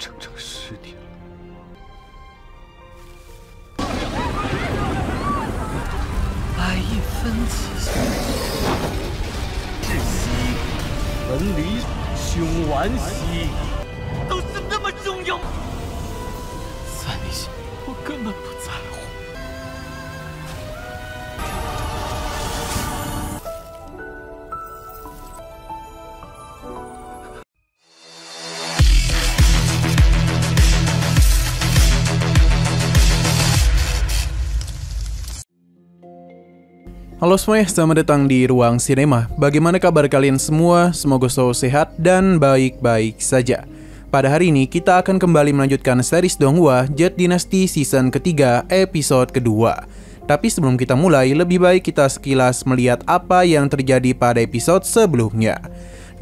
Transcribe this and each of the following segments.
整成尸体了。百亿分子，窒息、分离、凶顽兮，都是那么中庸。在那些，我根本不在乎。 Halo semuanya, selamat datang di Ruang Sinema. Bagaimana kabar kalian semua? Semoga selalu sehat dan baik-baik saja. Pada hari ini kita akan kembali melanjutkan series Donghua Jet Dynasty season ketiga episode kedua. Tapi sebelum kita mulai, lebih baik kita sekilas melihat apa yang terjadi pada episode sebelumnya.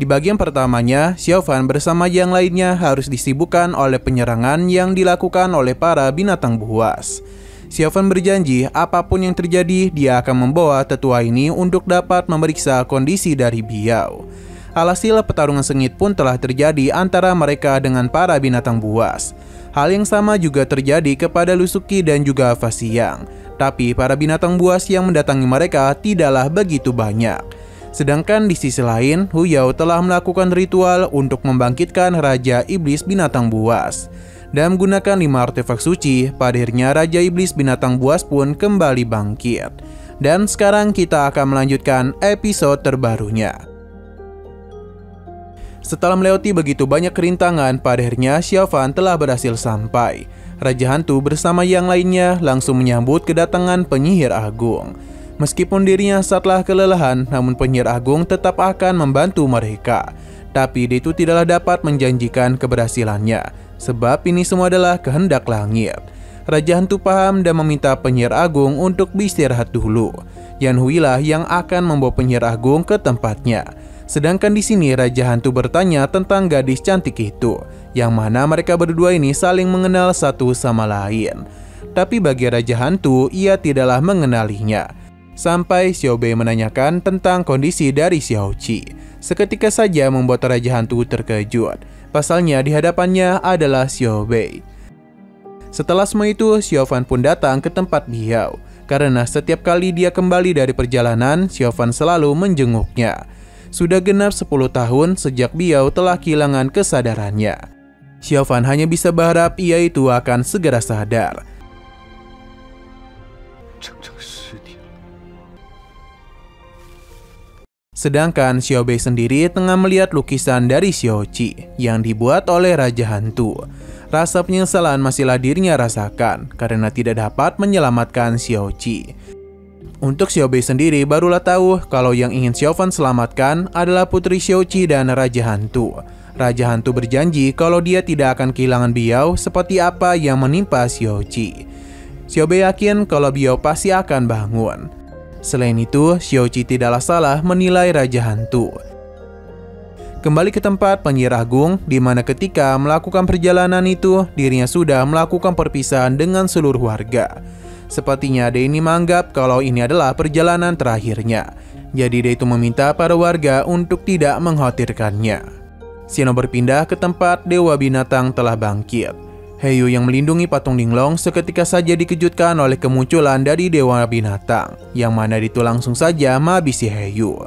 Di bagian pertamanya, Xiaofan bersama yang lainnya harus disibukkan oleh penyerangan yang dilakukan oleh para binatang buas. Xiaofan berjanji apapun yang terjadi dia akan membawa tetua ini untuk dapat memeriksa kondisi dari Biao. Alhasil pertarungan sengit pun telah terjadi antara mereka dengan para binatang buas. Hal yang sama juga terjadi kepada Lusuki dan juga Fasiang. Tapi para binatang buas yang mendatangi mereka tidaklah begitu banyak. Sedangkan di sisi lain, Hu Yao telah melakukan ritual untuk membangkitkan Raja Iblis Binatang Buas. Dan menggunakan 5 artefak suci, pada akhirnya Raja Iblis Binatang Buas pun kembali bangkit. Dan sekarang kita akan melanjutkan episode terbarunya. Setelah melewati begitu banyak kerintangan, pada akhirnya Xiaofan telah berhasil sampai. Raja Hantu bersama yang lainnya langsung menyambut kedatangan penyihir agung. Meskipun dirinya saatlah kelelahan, namun penyihir agung tetap akan membantu mereka. Tapi dia itu tidaklah dapat menjanjikan keberhasilannya, sebab ini semua adalah kehendak langit. Raja Hantu paham dan meminta penyihir agung untuk beristirahat dulu. Yan Hui lah yang akan membawa penyihir agung ke tempatnya. Sedangkan di sini Raja Hantu bertanya tentang gadis cantik itu, yang mana mereka berdua ini saling mengenal satu sama lain. Tapi bagi Raja Hantu, ia tidaklah mengenalinya. Sampai Xiao Bei menanyakan tentang kondisi dari Xiao Qi. Seketika saja membuat Raja Hantu terkejut. Pasalnya di hadapannya adalah Xiao Bei. Setelah semua itu, Xiaofan pun datang ke tempat Biao. Karena setiap kali dia kembali dari perjalanan, Xiaofan selalu menjenguknya. Sudah genap 10 tahun sejak Biao telah kehilangan kesadarannya. Xiaofan hanya bisa berharap ia itu akan segera sadar. Sedangkan Xiao Bei sendiri tengah melihat lukisan dari Xiao Qi yang dibuat oleh Raja Hantu. Rasa penyesalan masihlah dirinya rasakan karena tidak dapat menyelamatkan Xiao Qi. Untuk Xiao Bei sendiri barulah tahu kalau yang ingin Xiaofan selamatkan adalah putri Xiao Qi dan Raja Hantu. Raja Hantu berjanji kalau dia tidak akan kehilangan Biao seperti apa yang menimpa Xiao Qi. Xiao Bei yakin kalau Biao pasti akan bangun. Selain itu, Xiao Qi tidaklah salah menilai Raja Hantu. Kembali ke tempat penyihir agung, di mana ketika melakukan perjalanan itu, dirinya sudah melakukan perpisahan dengan seluruh warga. Sepertinya dia ini menganggap kalau ini adalah perjalanan terakhirnya. Jadi dia itu meminta para warga untuk tidak mengkhawatirkannya. Xino berpindah ke tempat Dewa Binatang telah bangkit. Heyu yang melindungi patung Linglong seketika saja dikejutkan oleh kemunculan dari Dewa Binatang, yang mana itu langsung saja menghabisi Heyu.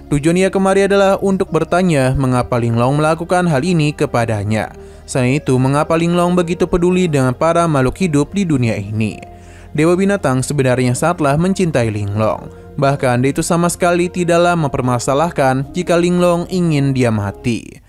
Tujuan ia kemari adalah untuk bertanya mengapa Linglong melakukan hal ini kepadanya. Selain itu, mengapa Linglong begitu peduli dengan para makhluk hidup di dunia ini. Dewa Binatang sebenarnya sangatlah mencintai Linglong. Bahkan dia itu sama sekali tidaklah mempermasalahkan jika Linglong ingin dia mati.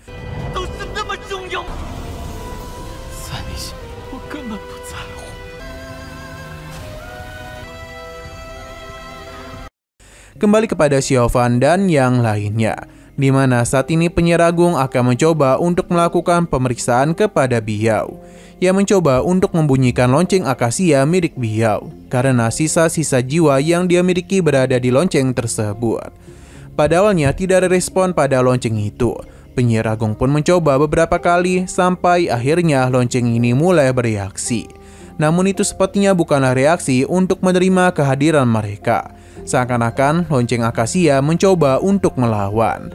Kembali kepada Xiaofan dan yang lainnya, di mana saat ini penyihir agung akan mencoba untuk melakukan pemeriksaan kepada Biao. Ia mencoba untuk membunyikan lonceng akasia milik Biao, karena sisa-sisa jiwa yang dia miliki berada di lonceng tersebut. Pada awalnya tidak ada respon pada lonceng itu. Penyihir agung pun mencoba beberapa kali sampai akhirnya lonceng ini mulai bereaksi. Namun itu sepertinya bukanlah reaksi untuk menerima kehadiran mereka. Seakan-akan lonceng akasia mencoba untuk melawan.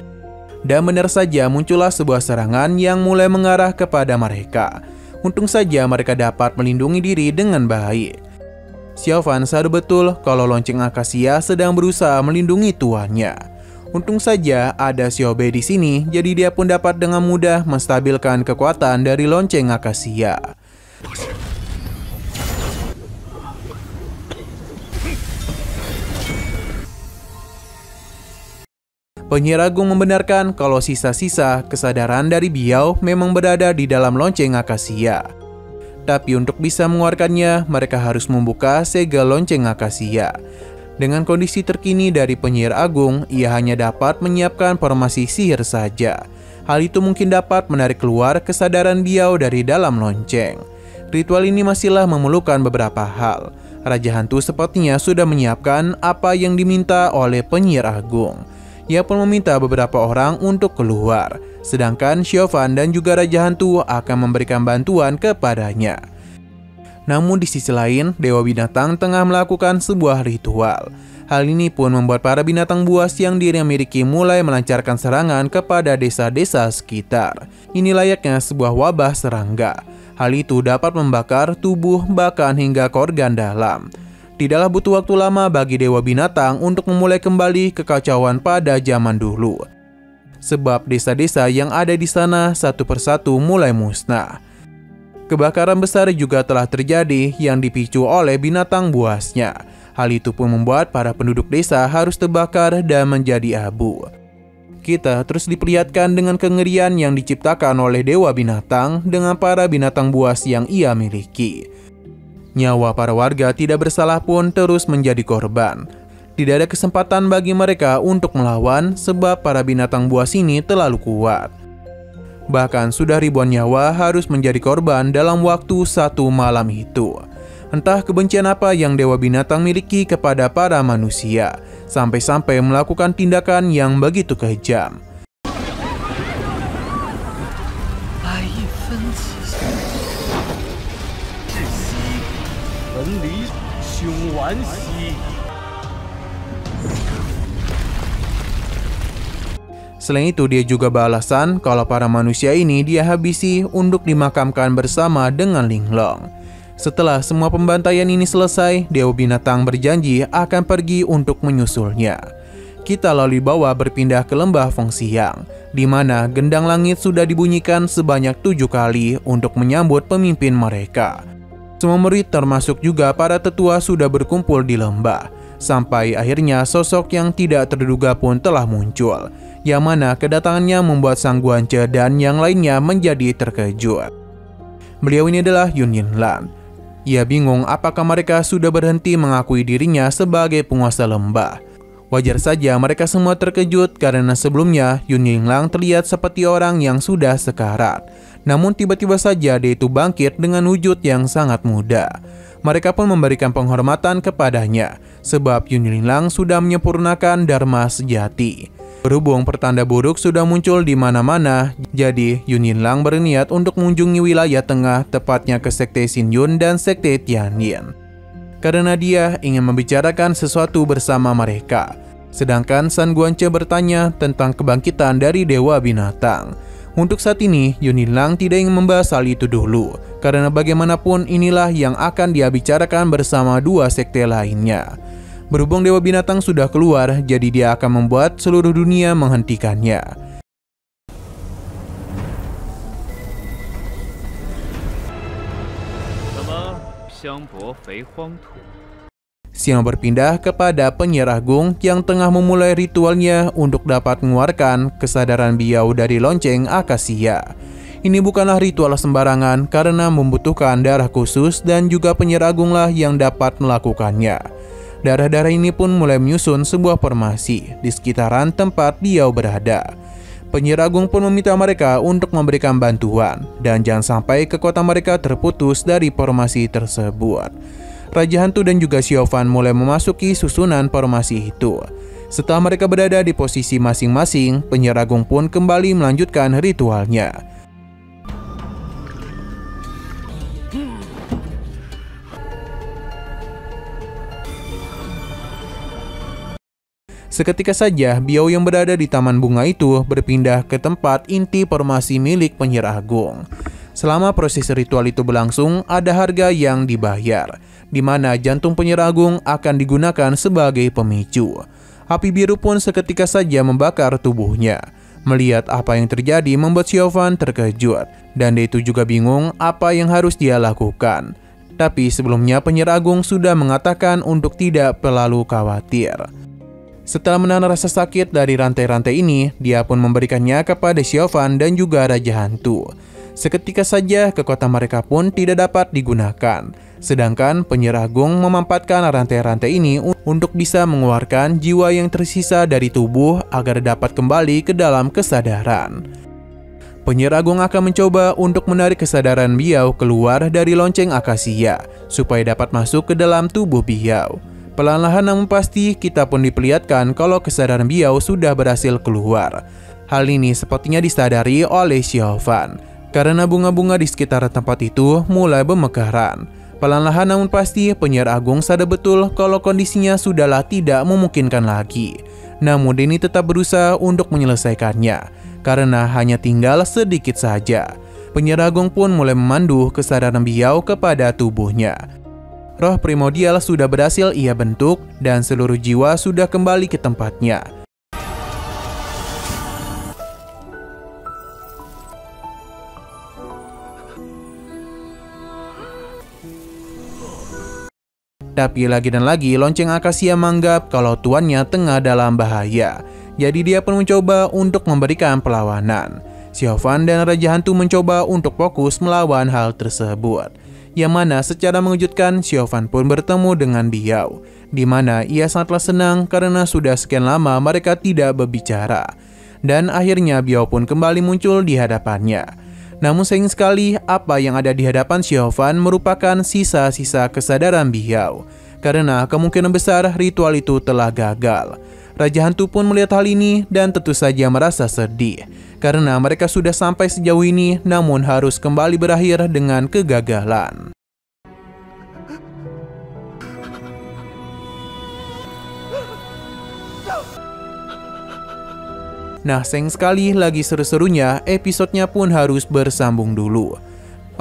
Dan benar saja muncullah sebuah serangan yang mulai mengarah kepada mereka. Untung saja mereka dapat melindungi diri dengan baik. Xiaofan sadar betul kalau lonceng akasia sedang berusaha melindungi tuannya. Untung saja ada Xiaobei di sini, jadi dia pun dapat dengan mudah menstabilkan kekuatan dari lonceng akasia. Penyihir agung membenarkan kalau sisa-sisa kesadaran dari Biao memang berada di dalam lonceng akasia. Tapi untuk bisa mengeluarkannya, mereka harus membuka segel lonceng akasia. Dengan kondisi terkini dari penyihir agung, ia hanya dapat menyiapkan formasi sihir saja. Hal itu mungkin dapat menarik keluar kesadaran Biao dari dalam lonceng. Ritual ini masihlah memerlukan beberapa hal. Raja Hantu sepertinya sudah menyiapkan apa yang diminta oleh penyihir agung. Ia pun meminta beberapa orang untuk keluar, sedangkan Xiaofan dan juga Raja Hantu akan memberikan bantuan kepadanya. Namun di sisi lain, Dewa Binatang tengah melakukan sebuah ritual. Hal ini pun membuat para binatang buas yang dirinya miliki mulai melancarkan serangan kepada desa-desa sekitar. Ini layaknya sebuah wabah serangga. Hal itu dapat membakar tubuh bahkan hingga ke organ dalam. Tidaklah butuh waktu lama bagi Dewa Binatang untuk memulai kembali kekacauan pada zaman dulu. Sebab desa-desa yang ada di sana satu persatu mulai musnah. Kebakaran besar juga telah terjadi yang dipicu oleh binatang buasnya. Hal itu pun membuat para penduduk desa harus terbakar dan menjadi abu. Kita terus diperlihatkan dengan kengerian yang diciptakan oleh Dewa Binatang dengan para binatang buas yang ia miliki. Nyawa para warga tidak bersalah pun terus menjadi korban. Tidak ada kesempatan bagi mereka untuk melawan sebab para binatang buas ini terlalu kuat. Bahkan sudah ribuan nyawa harus menjadi korban dalam waktu satu malam itu. Entah kebencian apa yang Dewa Binatang miliki kepada para manusia, sampai-sampai melakukan tindakan yang begitu kejam. Selain itu, dia juga beralasan kalau para manusia ini dia habisi untuk dimakamkan bersama dengan Linglong. Setelah semua pembantaian ini selesai, Dewa Binatang berjanji akan pergi untuk menyusulnya. Kita lalu dibawa berpindah ke lembah Fengxiang, di mana gendang langit sudah dibunyikan sebanyak 7 kali untuk menyambut pemimpin mereka. Semua murid termasuk juga para tetua sudah berkumpul di lembah. Sampai akhirnya sosok yang tidak terduga pun telah muncul, yang mana kedatangannya membuat Sang Guance dan yang lainnya menjadi terkejut. Beliau ini adalah Yun Yinlang. Ia bingung apakah mereka sudah berhenti mengakui dirinya sebagai penguasa lembah. Wajar saja mereka semua terkejut karena sebelumnya Yun Yinlang terlihat seperti orang yang sudah sekarat. Namun tiba-tiba saja dia itu bangkit dengan wujud yang sangat muda. Mereka pun memberikan penghormatan kepadanya, sebab Yun Yinlang sudah menyempurnakan dharma sejati. Berhubung pertanda buruk sudah muncul di mana-mana, jadi Yun Yinlang berniat untuk mengunjungi wilayah tengah, tepatnya ke Sekte Xinyun dan Sekte Tianyin. Karena dia ingin membicarakan sesuatu bersama mereka. Sedangkan San Guance bertanya tentang kebangkitan dari Dewa Binatang. Untuk saat ini, Yun Yinlang tidak ingin membahas hal itu dulu, karena bagaimanapun inilah yang akan dia bicarakan bersama dua sekte lainnya. Berhubung Dewa Binatang sudah keluar, jadi dia akan membuat seluruh dunia menghentikannya. Xiang berpindah kepada penyihir agung yang tengah memulai ritualnya untuk dapat mengeluarkan kesadaran Biao dari lonceng akasia. Ini bukanlah ritual sembarangan karena membutuhkan darah khusus dan juga penyihir agunglah yang dapat melakukannya. Darah-darah ini pun mulai menyusun sebuah formasi di sekitaran tempat Biao berada. Penyihir agung pun meminta mereka untuk memberikan bantuan dan jangan sampai kekuatan mereka terputus dari formasi tersebut. Raja Hantu dan juga Xiaofan mulai memasuki susunan formasi itu. Setelah mereka berada di posisi masing-masing, penyihir agung pun kembali melanjutkan ritualnya. Seketika saja, Biao yang berada di taman bunga itu berpindah ke tempat inti formasi milik penyihir agung. Selama proses ritual itu berlangsung, ada harga yang dibayar, di mana jantung penyihir agung akan digunakan sebagai pemicu. Api biru pun seketika saja membakar tubuhnya. Melihat apa yang terjadi membuat Xiaofan terkejut, dan dia itu juga bingung apa yang harus dia lakukan. Tapi sebelumnya penyihir agung sudah mengatakan untuk tidak terlalu khawatir. Setelah menahan rasa sakit dari rantai-rantai ini, dia pun memberikannya kepada Xiaofan dan juga Raja Hantu. Seketika saja kekuatan mereka pun tidak dapat digunakan. Sedangkan penyihir agung memanfaatkan rantai-rantai ini untuk bisa mengeluarkan jiwa yang tersisa dari tubuh agar dapat kembali ke dalam kesadaran. Penyihir agung akan mencoba untuk menarik kesadaran Biao keluar dari lonceng akasia supaya dapat masuk ke dalam tubuh Biao. Perlahan-lahan namun pasti kita pun diperlihatkan kalau kesadaran Biao sudah berhasil keluar. Hal ini sepertinya disadari oleh Xiaofan karena bunga-bunga di sekitar tempat itu mulai bermekaran. Perlahan-lahan namun pasti penyihir agung sadar betul kalau kondisinya sudahlah tidak memungkinkan lagi. Namun Denny tetap berusaha untuk menyelesaikannya karena hanya tinggal sedikit saja. Penyihir agung pun mulai memandu kesadaran Biao kepada tubuhnya. Roh primordial sudah berhasil ia bentuk dan seluruh jiwa sudah kembali ke tempatnya. Tapi lagi dan lagi lonceng akasia menganggap kalau tuannya tengah dalam bahaya. Jadi dia pun mencoba untuk memberikan perlawanan. Xiaofan dan Raja Hantu mencoba untuk fokus melawan hal tersebut. Yang mana secara mengejutkan Xiaofan pun bertemu dengan Biao. Di mana ia sangatlah senang karena sudah sekian lama mereka tidak berbicara. Dan akhirnya Biao pun kembali muncul di hadapannya. Namun sayang sekali apa yang ada di hadapan Xiaofan merupakan sisa-sisa kesadaran Biao. Karena kemungkinan besar ritual itu telah gagal. Raja Hantu pun melihat hal ini dan tentu saja merasa sedih. Karena mereka sudah sampai sejauh ini namun harus kembali berakhir dengan kegagalan. Nah, sayang sekali lagi seru-serunya, episodenya pun harus bersambung dulu.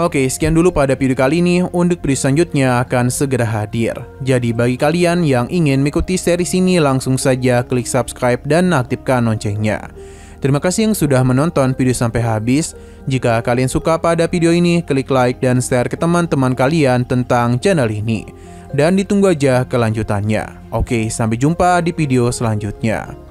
Oke, sekian dulu pada video kali ini. Untuk video selanjutnya akan segera hadir. Jadi bagi kalian yang ingin mengikuti series ini, langsung saja klik subscribe dan aktifkan loncengnya. Terima kasih yang sudah menonton video sampai habis. Jika kalian suka pada video ini, klik like dan share ke teman-teman kalian tentang channel ini. Dan ditunggu aja kelanjutannya. Oke, sampai jumpa di video selanjutnya.